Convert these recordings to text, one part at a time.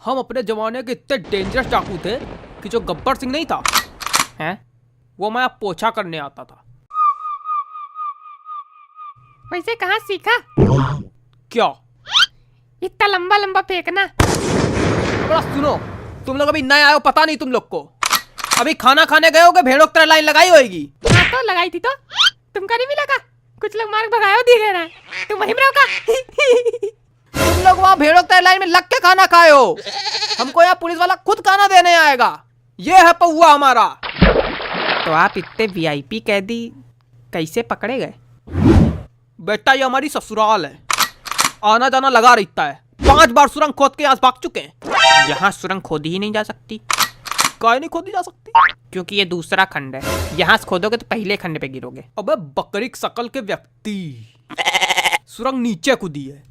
हम अपने जमाने के इतने डेंजरस डाकू थे कि जो गब्बर सिंह नहीं था हैं, वो मैं पोछा करने आता था। वैसे कहाँ सीखा? क्या? इतना लंबा लंबा फेंकना। बड़ा सुनो, तुम लोग अभी नए आए हो, पता नहीं तुम लोग को। अभी खाना खाने गए होगे, भेड़ों की तरह लाइन लगाई होगी। हाँ तो लगाई थी तो तुमका नहीं मिला का? कुछ लोग मार भगायो दिख रहा है, तुम वहीं में रहो का? तुम लोग वहाँ भेड़ों की तरह लाइन में लग के खाना खाए हो। हमको यहाँ पुलिस वाला खुद खाना देने आएगा। ये है पौआ हमारा। तो आप इतने वीआईपी कैदी कैसे पकड़े गए? बेटा ये हमारी ससुराल है, आना जाना लगा रहता है। 5 बार सुरंग खोद के यहाँ भाग चुके हैं। यहाँ सुरंग खोदी ही नहीं जा सकती। काहे नहीं खोदी जा सकती? क्योंकि ये दूसरा खंड है, यहाँ से खोदोगे तो पहले खंड पे गिरोगे। अबे बकरी की शकल के व्यक्ति, सुरंग नीचे कूदी है।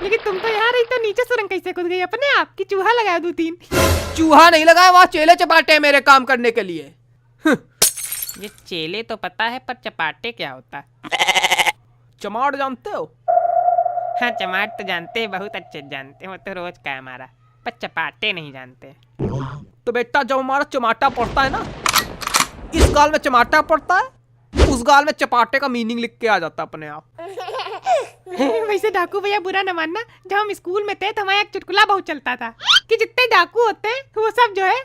लेकिन तुम तो यहाँ रही तो नीचे सुरंग कैसे कूद गई अपने आप की? चूहा लगाया 2-3। चूहा नहीं लगाया, वहाँ चेले चपाटे हैं मेरे काम करने के लिए। ये चेले तो पता है, पर चपाटे क्या होता है? चमाट जानते हो? हाँ चमाट तो जानते हैं, बहुत अच्छे जानते हैं, वो तो रोज का है हमारा। पर चपाटे नहीं जानते। तो बेटा जब हमारा चमाटा पड़ता है ना, इस गाल में चमाटा पड़ता है, उस गाल में चपाटे का मीनिंग लिख के आ जाता अपने आप। वैसे डाकू भैया बुरा न मानना, जब हम स्कूल में थे तो हमारा एक चुटकुला बहुत चलता था कि जितने डाकू होते हैं वो सब जो है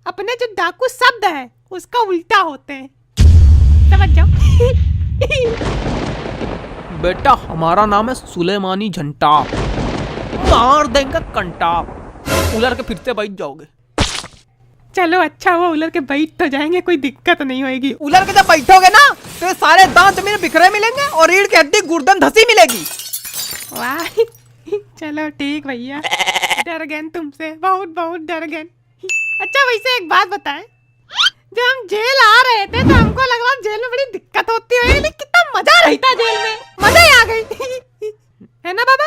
अपने जो डाकू शब्द है उसका उल्टा होते हैं। समझ जाओ। बेटा हमारा नाम है सुलेमानी झंटा, मार देंगे कंटाप, उलर के फिर से बैठ जाओगे। चलो अच्छा हुआ उलर के बैठ तो जाएंगे, कोई दिक्कत नहीं होगी। उलर के जब बैठोगे ना तो सारे दांत जमीन बिखरे मिलेंगे और रीढ़ की हड्डी गुर्दन धसी मिलेगी। वाह चलो ठीक भैया, डर गए तुमसे, बहुत बहुत डर गए। अच्छा वैसे एक बात बताएं, जब हम जेल आ रहे थे तो हमको लग रहा जेल में बड़ी दिक्कत होती है, लेकिन कितना मजा रहता जेल में, मजा ही आ गई। है ना बाबा?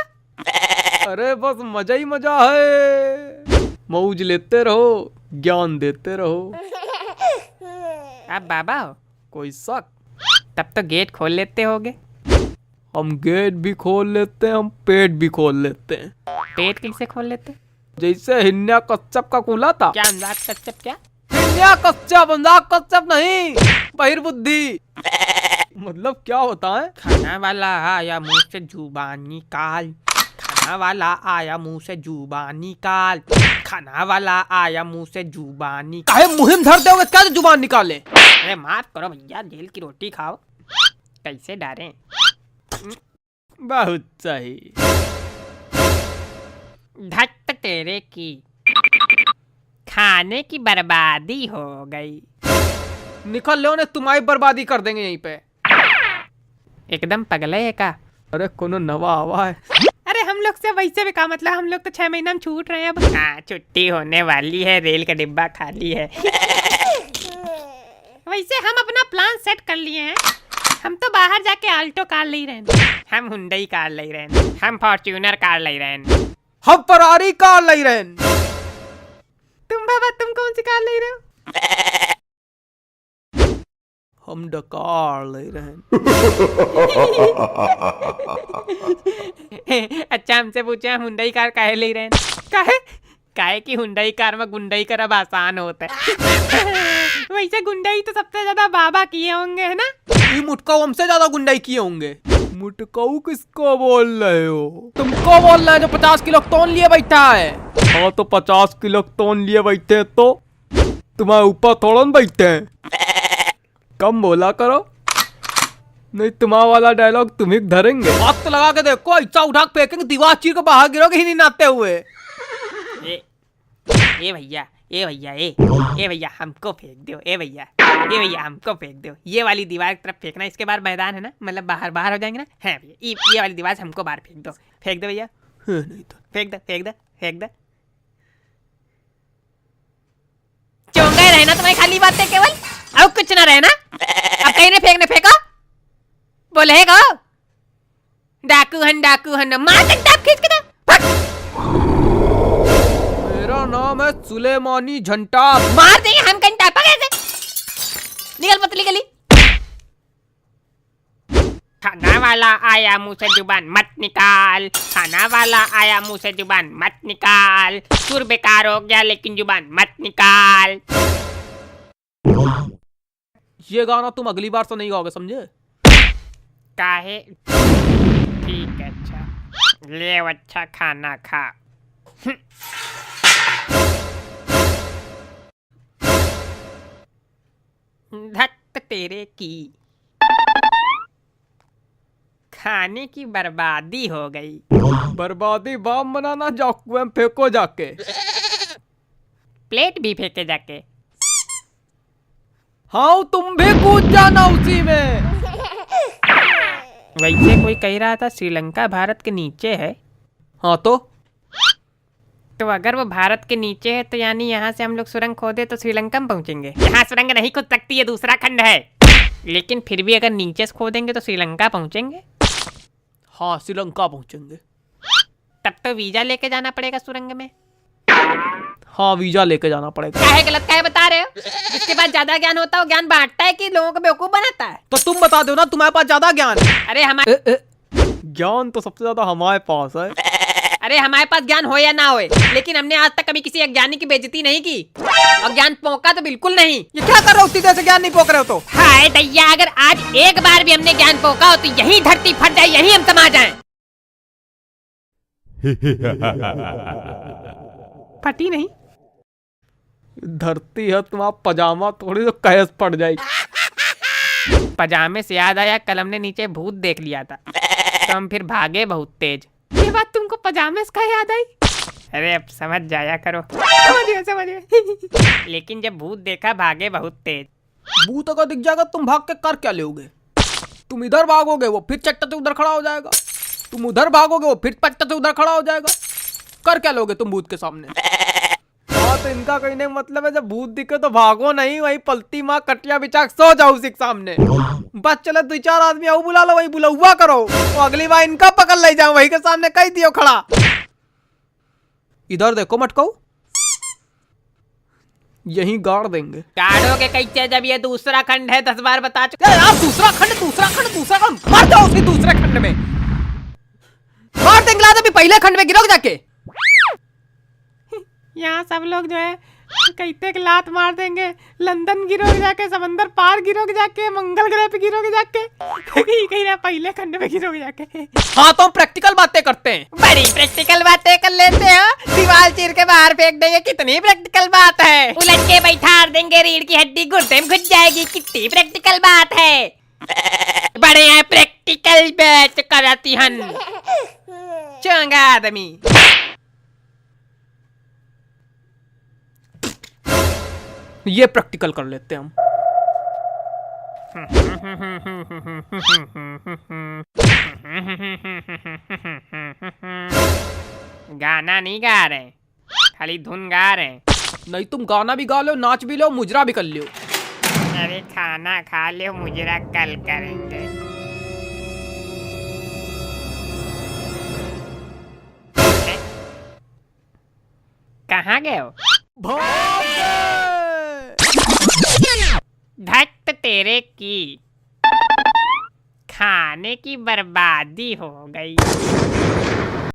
अरे बस मजा ही मजा है, मौज लेते रहो, ज्ञान देते रहो। आप बाबा हो? कोई शक? तब तो गेट खोल लेते होगे। हम गेट भी खोल लेते हैं, हम पेट भी खोल लेते हैं। पेट कैसे खोल लेते? जैसे हिन्या कच्छप का खुला था। क्या अंदाज कच्चप? क्या हिन्या कच्छप, अंदाज कच्छप नहीं, बहिर्बुद्धि। मतलब क्या होता है? खाना वाला आया मुंह से जुबान निकाल, खाना वाला आया मुंह से जुबान निकाल, खाना वाला आया मुंह से जुबान निकाल। काहे मुहिम धर दोगे क्या जो जुबान निकाले? अरे माफ करो भैया, जेल की रोटी खाओ, कैसे डरे। बहुत सही। धत तेरे की, खाने की बर्बादी हो गई। निकल लो, ने तुम्हारी बर्बादी कर देंगे यहीं पे। एकदम पगले है का? अरे कोनो नवा आवा है। अरे हम लोग से वैसे भी का मतलब, हम लोग तो 6 महीना में छूट रहे हैं अब। हाँ छुट्टी होने वाली है, रेल का डिब्बा खाली है। वैसे हम अपना प्लान सेट कर लिए हैं, हम तो बाहर जाके आल्टो कार ले रहे हैं, हम हुंडई कार ले रहे हैं, हम फॉर्च्यूनर कार ले रहे हैं, हम फरारी कार ले रहे हैं। तुम बाबा तुम कौन सी कार ले रहे हो? हम डकार ले रहे हैं। अच्छा हमसे पूछे हम हुंडई कार काहे ले रहे हैं? काहे? काहे कि हुंडई कार में गुंडई करब आसान होता है। वैसे गुंडई तो सबसे ज्यादा बाबा किए होंगे, है ना? ये मुटकाऊ हमसे ज्यादा गुंडाई किए होंगे। मुटकाऊ किसको बोल रहे हो? तुमको बोल रहे हैं जो 50 किलो तोन लिए बैठा है। हाँ तो 50 किलो तोन लिए बैठे हैं तो तुम्हारे ऊपर थोड़ा न बैठे हैं। कम बोला करो, नहीं तुम्हारा वाला डायलॉग तुम ही धरेंगे। हाथ तो लगा के देखो, ऐसा उठा के फेंकेंगे दीवार चीर के बाहर गिरोगे ही नहीं नाते हुए। ए भैया, ए भैया, ए भैया हमको फेंक दो, ए भैया, ए भैया हमको फेंक दो। ये वाली दीवार की तरफ फेंकना, इसके बाद मैदान है ना, मतलब बाहर बाहर हो जाएंगे ना। है भैया, ये वाली दीवार से हमको बाहर फेंक दो, फेंक दो भैया, नहीं तो फेंक दो, फेंक दो, फेंक दो। चोंगा ही रहना तुम्हें, खाली बातें केवल, अब कुछ ना रहना। अब कहीं ने फेंकने फेंको, बोले गो डाकू हन मार सकता खींच के दो। मेरा नाम है सुलेमानी झंटा। मार देंगे हम घंटा पकड़ से। निकल पतली गली। खाना खाना वाला आया मुंह से जुबान मत निकाल, खाना वाला आया मुंह से जुबान मत निकाल, सुर बेकार हो गया लेकिन जुबान मत निकाल। ये गाना तुम अगली बार से नहीं गाओगे, समझे? काहे? ठीक है, अच्छा ले अच्छा खाना खा। धत तेरे की, खाने की बर्बादी हो गई। बर्बादी बम बनाना, जाओ कुएं में फेंको जाके। प्लेट भी फेंके जाके। हाँ तुम भी कूद जाना उसी में। वैसे कोई कह रहा था श्रीलंका भारत के नीचे है। हाँ तो अगर वो भारत के नीचे है तो यानी यहाँ से हम लोग सुरंग खोदे तो श्रीलंका में पहुँचेंगे। यहाँ सुरंग नहीं खोद सकती है, दूसरा खंड है। लेकिन फिर भी अगर नीचे से खोदेंगे तो श्रीलंका पहुँचेंगे। हाँ श्रीलंका पहुंचेंगे। तब तो वीजा लेके जाना पड़ेगा सुरंग में। हाँ वीजा लेके जाना पड़ेगा। क्या है गलत क्या है बता रहे हो? जिसके पास ज्यादा ज्ञान होता है वो ज्ञान बांटता है कि लोगों को बेवकूफ बनाता है? तो तुम बता दो ना, तुम्हारे पास ज्यादा ज्ञान है। अरे हमारे ज्ञान तो सबसे ज्यादा हमारे पास है। अरे हमारे पास ज्ञान हो या ना हो, लेकिन हमने आज तक कभी किसी अज्ञानी की बेइज्जती नहीं की और ज्ञान पोंका तो बिल्कुल नहीं। ये क्या कर रहे हो? सीधे से ज्ञान नहीं पोक रहे हो तो? हाय दैया, अगर आज एक बार भी हमने ज्ञान पोका हो तो यही धरती फट जाए, यही हम समा जाएं। फटी नहीं। धरती है तुम्हारा पजामा, थोड़ी तो कैस पड़ जाएगी। पजामे से याद आया, कल हमने नीचे भूत देख लिया था तो हम फिर भागे बहुत तेज। ये बात तुमको पजामे से कहाँ याद आई? अरे अब समझ जाया करो। समझिए। लेकिन जब भूत देखा भागे बहुत तेज। भूत अगर दिख जाएगा तुम भाग के कर क्या लोगे? तुम इधर भागोगे वो फिर चट्टा से उधर खड़ा हो जाएगा, तुम उधर भागोगे वो फिर चट्टा से उधर खड़ा हो जाएगा। कर क्या लोगे तुम भूत के सामने? हाँ तो इनका कहने का मतलब है जब भूत दिखे तो भागो नहीं, वही पलती माँ कटिया बिछा सो जाओ उसी के सामने। बस चलो 2-4 आदमी आओ बुला लो, वही बुला करो, तो अगली बार इनका पकड़ ले जाओ, वही के सामने कह दियो खड़ा। इधर देखो मटकाऊ, यहीं गाड़ देंगे। गाड़ोगे कैसे जब ये दूसरा खंड है? 10 बार बता चुके। यार दूसरा खंड मार जाओ उसी दूसरे खंड में, मार देंगे लाद अभी पहले खंड में गिरोगे जाके। यहाँ सब लोग जो है कहते कि लात मार देंगे, लंदन गिरोगे जाके, समंदर पार गिरोगे जाके, मंगल ग्रह पे गिरोगे जाके, कहीं ना पहले खंड में गिरोगे जाके। हाँ तो हम प्रैक्टिकल बातें करते हैं। बड़ी प्रैक्टिकल बातें कर लेते हो, दीवार चीर के बाहर फेंक देंगे, कितनी प्रैक्टिकल बात है। उलट के बैठा देंगे, रीढ़ की हड्डी गुर्दे में घुस जाएगी, कितनी प्रैक्टिकल बात है। बड़े हैं प्रैक्टिकल बैच कराती हन चंगा आदमी। ये प्रैक्टिकल कर लेते हैं हम। गाना नहीं गा रहे, खाली धुन गा रहे हैं। नहीं तुम गाना भी गा लो, नाच भी लो, मुजरा भी कर लो। अरे खाना खा लो, मुजरा कल करेंगे। कहाँ गए हो? धत तेरे की, खाने की बर्बादी हो गई।